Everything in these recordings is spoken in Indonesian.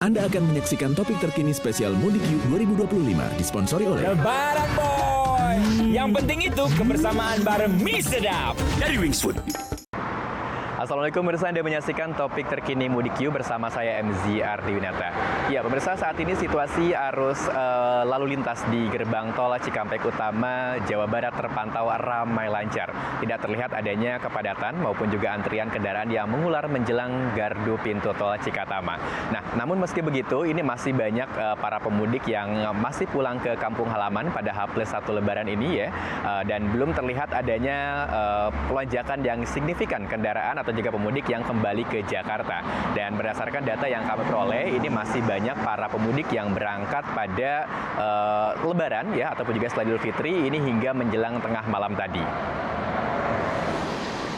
Anda akan menyaksikan topik terkini spesial Mudik You 2025 disponsori oleh Lebaran boy. Yang penting itu kebersamaan bareng mie sedap dari Wingsfood. Assalamualaikum pemirsa, Anda menyaksikan topik terkini Mudik You bersama saya MZ Ardiwinata. Ya pemirsa, saat ini situasi arus lalu lintas di gerbang tol Cikampek Utama Jawa Barat terpantau ramai lancar. Tidak terlihat adanya kepadatan maupun juga antrian kendaraan yang mengular menjelang gardu pintu tol Cikatama. Nah, namun meski begitu, ini masih banyak para pemudik yang masih pulang ke kampung halaman pada H+1 Lebaran ini ya, dan belum terlihat adanya lonjakan yang signifikan kendaraan atau juga pemudik yang kembali ke Jakarta. Dan berdasarkan data yang kami peroleh, ini masih banyak para pemudik yang berangkat pada Lebaran ya, ataupun juga setelah Idul Fitri ini hingga menjelang tengah malam tadi.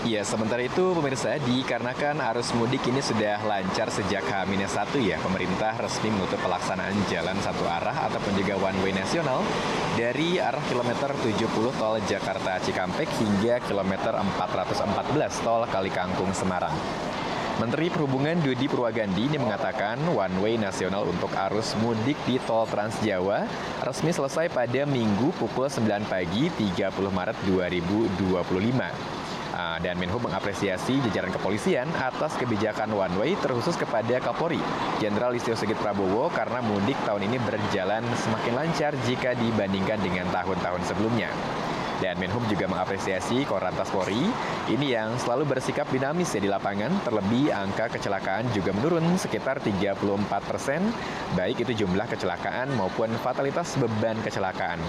Ya, sementara itu pemirsa, dikarenakan arus mudik ini sudah lancar sejak H-1 ya, pemerintah resmi menutup pelaksanaan jalan satu arah ataupun juga one way nasional dari arah kilometer 70 tol Jakarta Cikampek hingga kilometer 414 tol Kalikangkung Semarang. Menteri Perhubungan Dudi Purwagandi ini mengatakan one way nasional untuk arus mudik di tol Trans Jawa resmi selesai pada Minggu pukul 9 pagi 30 Maret 2025. Dan Menhub mengapresiasi jajaran kepolisian atas kebijakan one way terkhusus kepada Kapolri Jenderal Listio Sigit Prabowo karena mudik tahun ini berjalan semakin lancar jika dibandingkan dengan tahun-tahun sebelumnya. Dan Menhub juga mengapresiasi Korlantas Polri ini yang selalu bersikap dinamis ya di lapangan, terlebih angka kecelakaan juga menurun sekitar 34%, baik itu jumlah kecelakaan maupun fatalitas beban kecelakaan.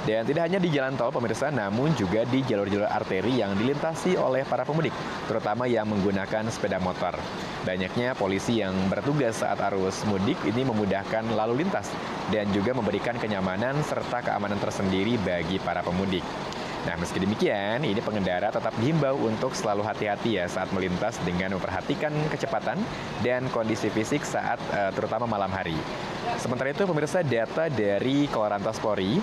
Dan tidak hanya di jalan tol pemirsa, namun juga di jalur-jalur arteri yang dilintasi oleh para pemudik, terutama yang menggunakan sepeda motor. Banyaknya polisi yang bertugas saat arus mudik ini memudahkan lalu lintas dan juga memberikan kenyamanan serta keamanan tersendiri bagi para pemudik. Nah, meski demikian, ini pengendara tetap dihimbau untuk selalu hati-hati ya saat melintas dengan memperhatikan kecepatan dan kondisi fisik saat terutama malam hari. Sementara itu, pemirsa, data dari Korlantas Polri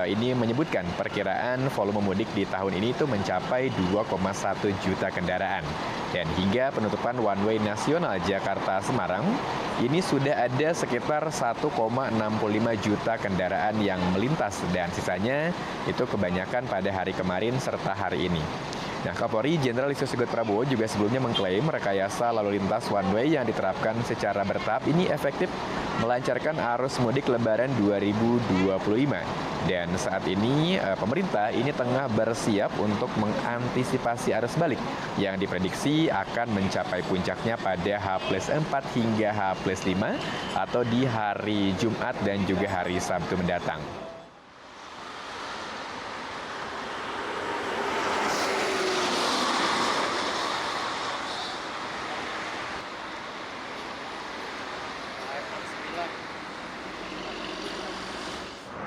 ini menyebutkan perkiraan volume mudik di tahun ini itu mencapai 2,1 juta kendaraan. Dan hingga penutupan one way nasional Jakarta-Semarang, ini sudah ada sekitar 1,65 juta kendaraan yang melintas dan sisanya itu kebanyakan pada hari kemarin serta hari ini. Nah, Kapolri Jenderal Listio Sigit Prabowo juga sebelumnya mengklaim rekayasa lalu lintas one way yang diterapkan secara bertahap ini efektif melancarkan arus mudik Lebaran 2025. Dan saat ini pemerintah ini tengah bersiap untuk mengantisipasi arus balik yang diprediksi akan mencapai puncaknya pada H+4 hingga H+5 atau di hari Jumat dan juga hari Sabtu mendatang.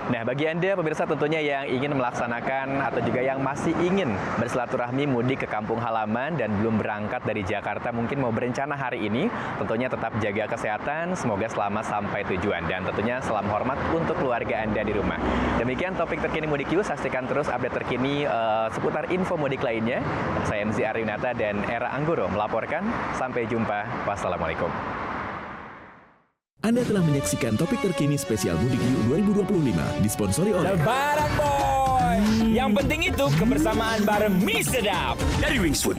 Nah, bagi Anda pemirsa tentunya yang ingin melaksanakan atau juga yang masih ingin bersilaturahmi mudik ke kampung halaman dan belum berangkat dari Jakarta, mungkin mau berencana hari ini, tentunya tetap jaga kesehatan, semoga selamat sampai tujuan dan tentunya salam hormat untuk keluarga Anda di rumah. Demikian topik terkini Mudik You, saksikan terus update terkini seputar info mudik lainnya. Saya MZ Ardiwinata dan Era Anggoro melaporkan. Sampai jumpa. Wassalamualaikum. Anda telah menyaksikan topik terkini spesial Mudik You 2025 disponsori oleh Lebaran boy. Yang penting itu kebersamaan bareng mie sedap dari Wingsfood.